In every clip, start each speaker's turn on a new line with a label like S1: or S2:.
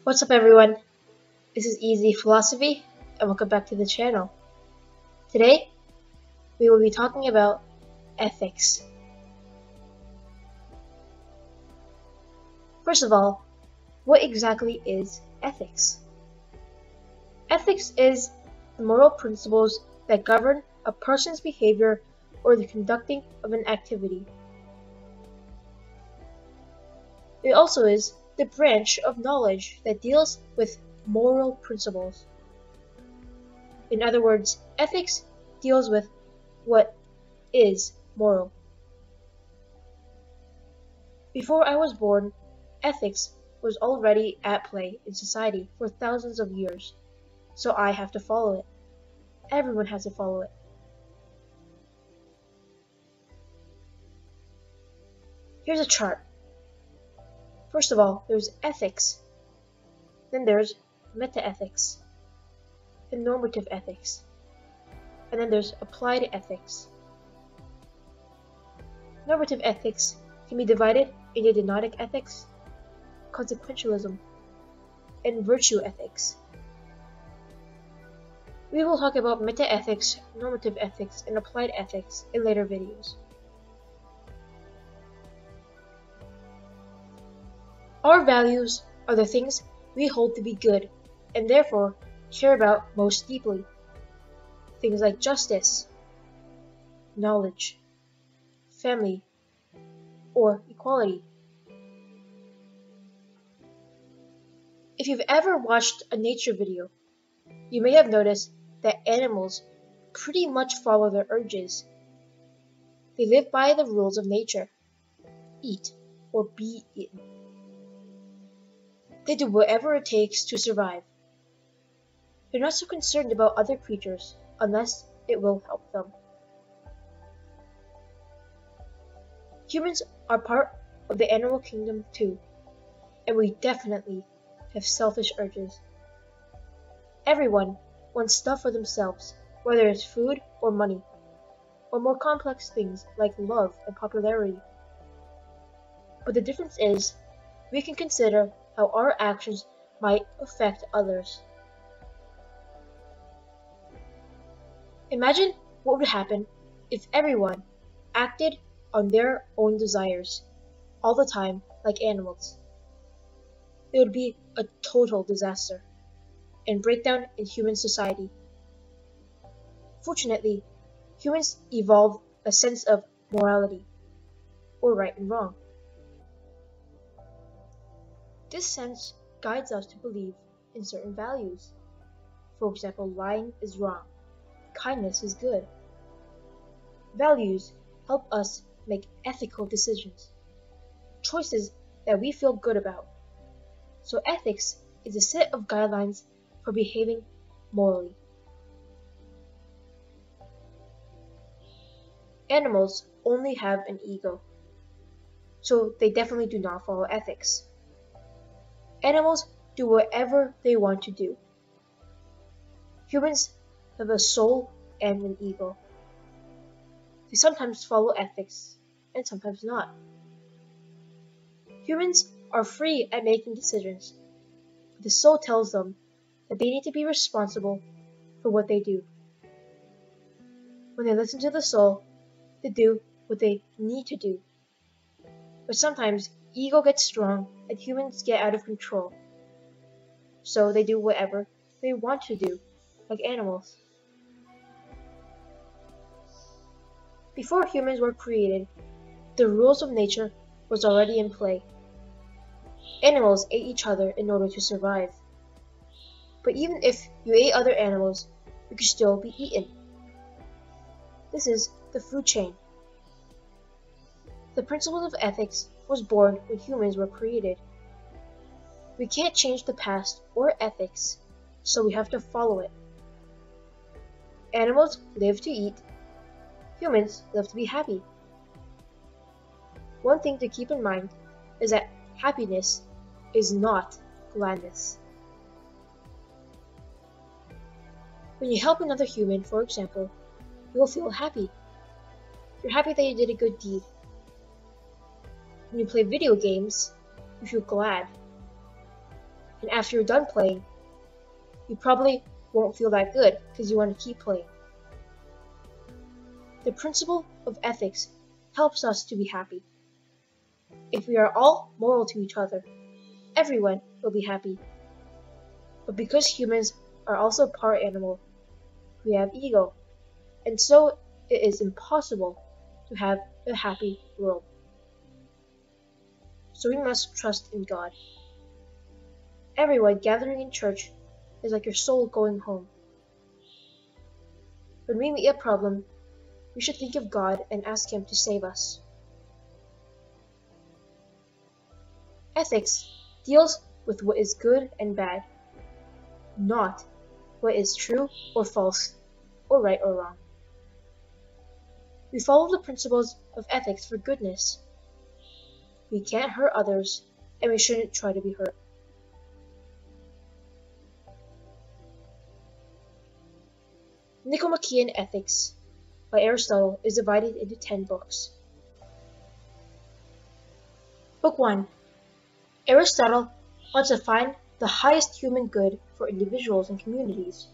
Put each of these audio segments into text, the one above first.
S1: What's up everyone, this is Easy Philosophy and welcome back to the channel. Today, we will be talking about ethics. First of all, what exactly is ethics? Ethics is the moral principles that govern a person's behavior or the conducting of an activity. It also is the branch of knowledge that deals with moral principles. In other words, ethics deals with what is moral. Before I was born, ethics was already at play in society for thousands of years, so I have to follow it. Everyone has to follow it. Here's a chart. First of all, there's ethics. Then there's metaethics, and normative ethics. And then there's applied ethics. Normative ethics can be divided into dogmatic ethics, consequentialism, and virtue ethics. We will talk about metaethics, normative ethics, and applied ethics in later videos. Our values are the things we hold to be good and therefore care about most deeply. Things like justice, knowledge, family, or equality. If you've ever watched a nature video, you may have noticed that animals pretty much follow their urges. They live by the rules of nature. Eat or be eaten. They do whatever it takes to survive. They're not so concerned about other creatures unless it will help them. Humans are part of the animal kingdom too, and we definitely have selfish urges. Everyone wants stuff for themselves, whether it's food or money, or more complex things like love and popularity. But the difference is, we can consider how our actions might affect others. Imagine what would happen if everyone acted on their own desires all the time like animals. It would be a total disaster and breakdown in human society. Fortunately, humans evolved a sense of morality, or right and wrong. This sense guides us to believe in certain values. For example, lying is wrong, kindness is good. Values help us make ethical decisions, choices that we feel good about. So ethics is a set of guidelines for behaving morally. Animals only have an ego, so they definitely do not follow ethics. Animals do whatever they want to do. Humans have a soul and an ego. They sometimes follow ethics and sometimes not. Humans are free at making decisions, but the soul tells them that they need to be responsible for what they do. When they listen to the soul, they do what they need to do. But sometimes ego gets strong and humans get out of control. So they do whatever they want to do, like animals. Before humans were created, the rules of nature was already in play. Animals ate each other in order to survive. But even if you ate other animals, you could still be eaten. This is the food chain. The principle of ethics was born when humans were created. We can't change the past or ethics, so we have to follow it. Animals live to eat. Humans live to be happy. One thing to keep in mind is that happiness is not gladness. When you help another human, for example, you will feel happy. You're happy that you did a good deed. When you play video games, you feel glad. and after you're done playing, you probably won't feel that good because you want to keep playing. The principle of ethics helps us to be happy. If we are all moral to each other, everyone will be happy. But because humans are also part animal, we have ego, and so it is impossible to have a happy world. So we must trust in God. Everyone gathering in church is like your soul going home. When we meet a problem, we should think of God and ask Him to save us. Ethics deals with what is good and bad, not what is true or false, or right or wrong. We follow the principles of ethics for goodness. We can't hurt others, and we shouldn't try to be hurt. Nicomachean Ethics by Aristotle is divided into 10 books. Book 1. Aristotle wants to find the highest human good for individuals and communities.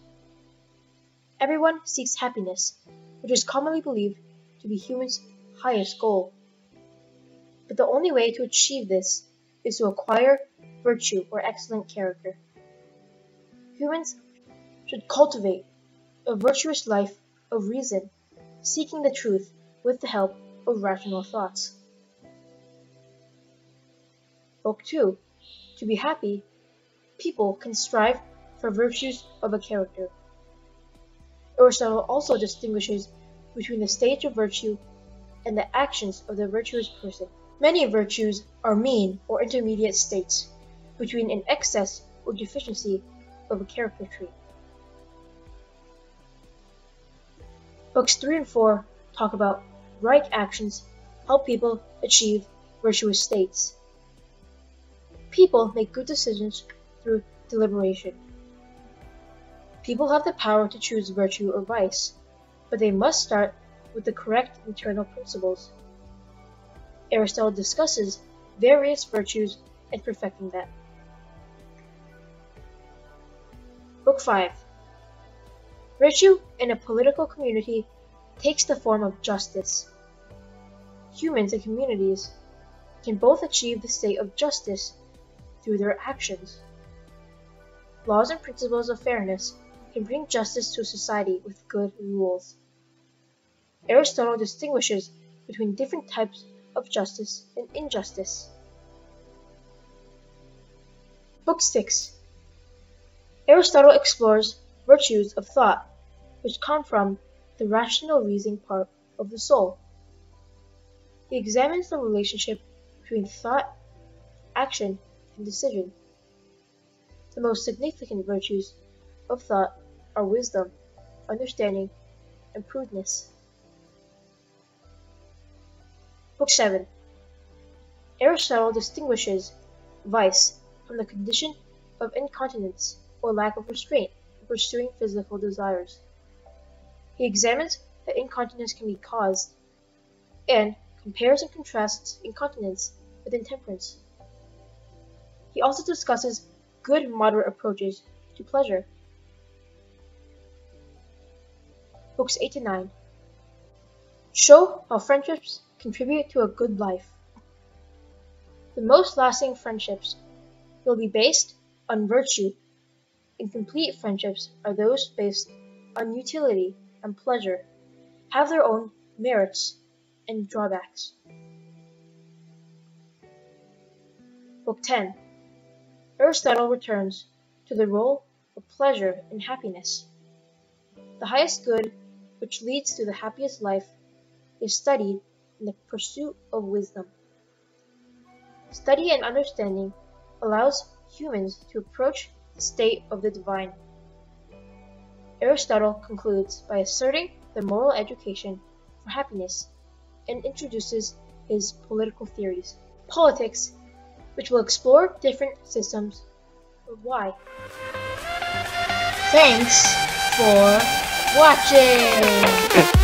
S1: Everyone seeks happiness, which is commonly believed to be humans' highest goal. But the only way to achieve this is to acquire virtue or excellent character. Humans should cultivate a virtuous life of reason, seeking the truth with the help of rational thoughts. Book 2. To be happy, people can strive for virtues of a character. Aristotle also distinguishes between the stage of virtue and the actions of the virtuous person. Many virtues are mean or intermediate states between an excess or deficiency of a character trait. Books 3 and 4 talk about right actions help people achieve virtuous states. People make good decisions through deliberation. People have the power to choose virtue or vice, but they must start with the correct internal principles. Aristotle discusses various virtues and perfecting them. Book 5. Virtue in a political community takes the form of justice. Humans and communities can both achieve the state of justice through their actions. Laws and principles of fairness can bring justice to a society with good rules. Aristotle distinguishes between different types of justice and injustice. Book 6. Aristotle explores virtues of thought, which come from the rational reasoning part of the soul. He examines the relationship between thought, action, and decision. The most significant virtues of thought are wisdom, understanding, and prudence. Book 7. Aristotle distinguishes vice from the condition of incontinence or lack of restraint in pursuing physical desires. He examines that incontinence can be caused and compares and contrasts incontinence with intemperance. He also discusses good moderate approaches to pleasure. Books 8 to 9 show how friendships contribute to a good life. The most lasting friendships will be based on virtue. Incomplete friendships are those based on utility and pleasure, have their own merits and drawbacks. Book 10. Aristotle returns to the role of pleasure and happiness. The highest good, which leads to the happiest life, is studied in the pursuit of wisdom. Study and understanding allows humans to approach the state of the divine. Aristotle concludes by asserting the moral education for happiness and introduces his political theories. Politics, which will explore different systems of why. Thanks for watching!